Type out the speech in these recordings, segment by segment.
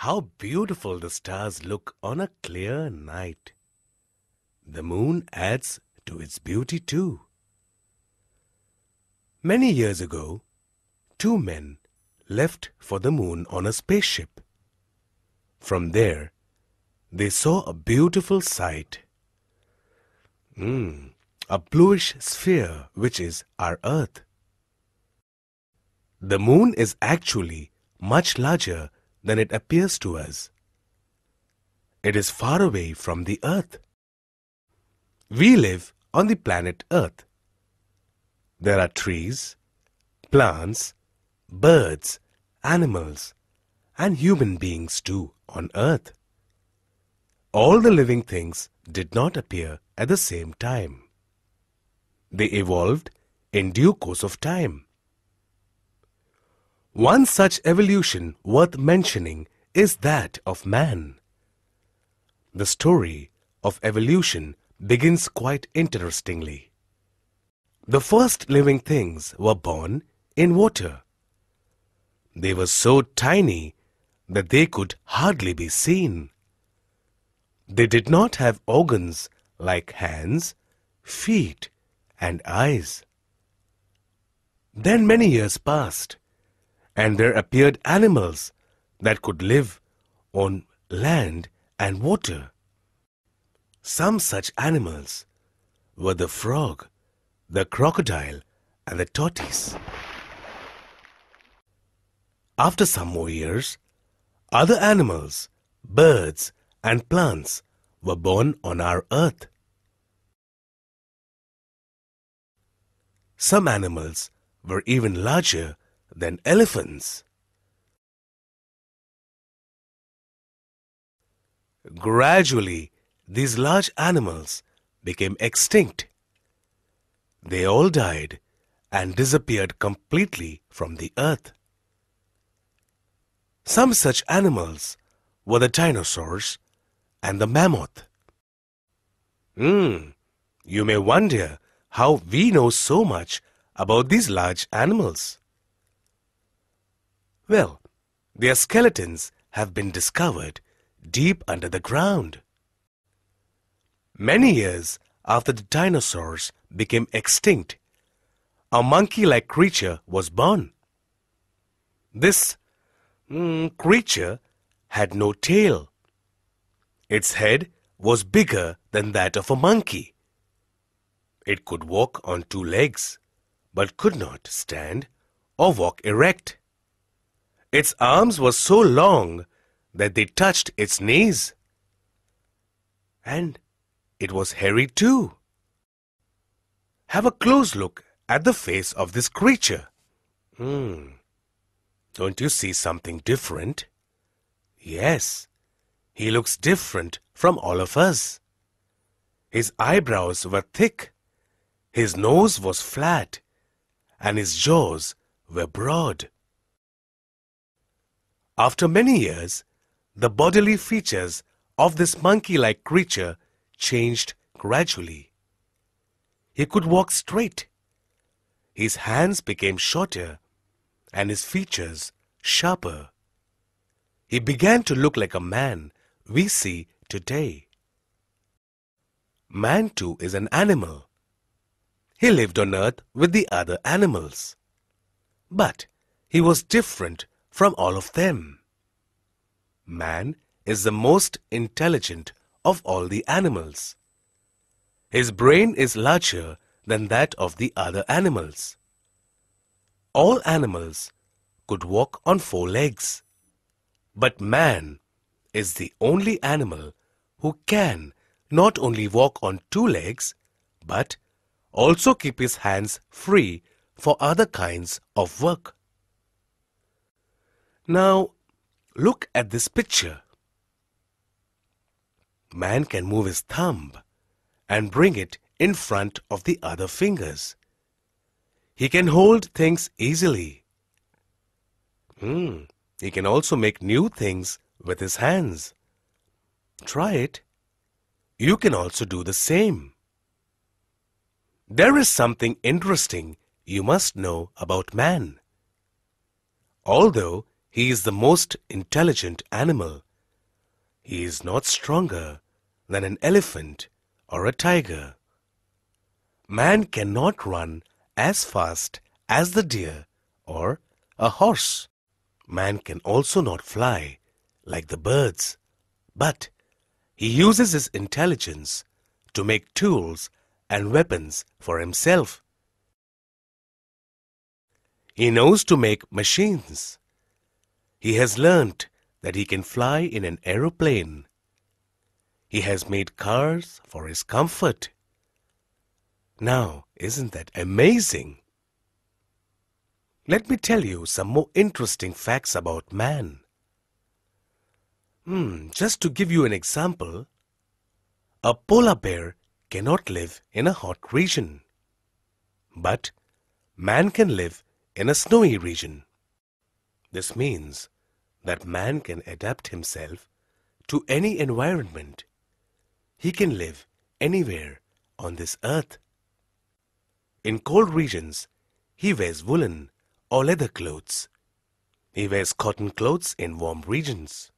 How beautiful the stars look on a clear night. The moon adds to its beauty too. Many years ago, two men left for the moon on a spaceship. From there, they saw a beautiful sight. A bluish sphere which is our Earth. The moon is actually much larger than it appears to us. It is far away from the Earth. We live on the planet Earth. There are trees, plants, birds, animals, and human beings too on Earth. All the living things did not appear at the same time. They evolved in due course of time. One such evolution worth mentioning is that of man. The story of evolution begins quite interestingly. The first living things were born in water. They were so tiny that they could hardly be seen. They did not have organs like hands, feet, and eyes. Then many years passed, and there appeared animals that could live on land and water. Some such animals were the frog, the crocodile, and the tortoise. After some more years, other animals, birds, and plants were born on our Earth. Some animals were even larger than elephants. Gradually, these large animals became extinct. They all died and disappeared completely from the Earth. Some such animals were the dinosaurs and the mammoth. You may wonder how we know so much about these large animals. Well, their skeletons have been discovered deep under the ground. Many years after the dinosaurs became extinct, a monkey-like creature was born. This creature had no tail. Its head was bigger than that of a monkey. It could walk on two legs, but could not stand or walk erect. Its arms were so long that they touched its knees. And it was hairy too. Have a close look at the face of this creature. Don't you see something different? Yes, he looks different from all of us. His eyebrows were thick, his nose was flat, and his jaws were broad. After many years, the bodily features of this monkey-like creature changed gradually. He could walk straight. His hands became shorter and his features sharper. He began to look like a man we see today. Man too is an animal. He lived on earth with the other animals. But he was different from all of them. Man is the most intelligent of all the animals. His brain is larger than that of the other animals. All animals could walk on four legs, but man is the only animal who can not only walk on two legs, but also keep his hands free for other kinds of work. Now, look at this picture. Man can move his thumb and bring it in front of the other fingers. He can hold things easily. He can also make new things with his hands. Try it. You can also do the same. There is something interesting you must know about man. Although He is the most intelligent animal. He is not stronger than an elephant or a tiger. Man cannot run as fast as the deer or a horse. Man can also not fly like the birds, but he uses his intelligence to make tools and weapons for himself. He knows to make machines. He has learnt that he can fly in an aeroplane. He has made cars for his comfort. Now, isn't that amazing? Let me tell you some more interesting facts about man. Just to give you an example, a polar bear cannot live in a hot region, but man can live in a snowy region. This means that man can adapt himself to any environment. He can live anywhere on this earth. In cold regions, he wears woolen or leather clothes. He wears cotton clothes in warm regions.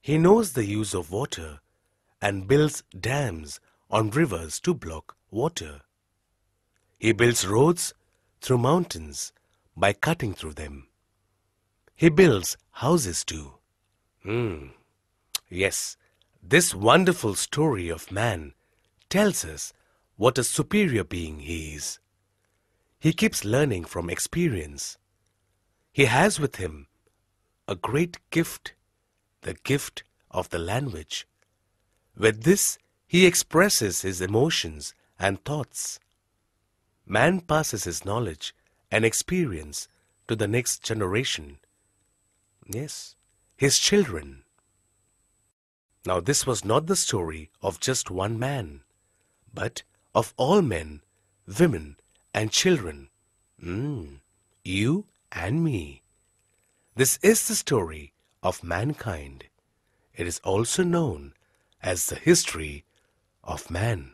He knows the use of water and builds dams on rivers to block water. He builds roads through mountains by cutting through them. He builds houses too. Yes, this wonderful story of man tells us what a superior being he is. He keeps learning from experience. He has with him a great gift, the gift of the language. With this, he expresses his emotions and thoughts. Man passes his knowledge and experience to the next generation. Yes, his children. Now, this was not the story of just one man, but of all men, women, and children. You and me. This is the story of mankind. It is also known as the history of man.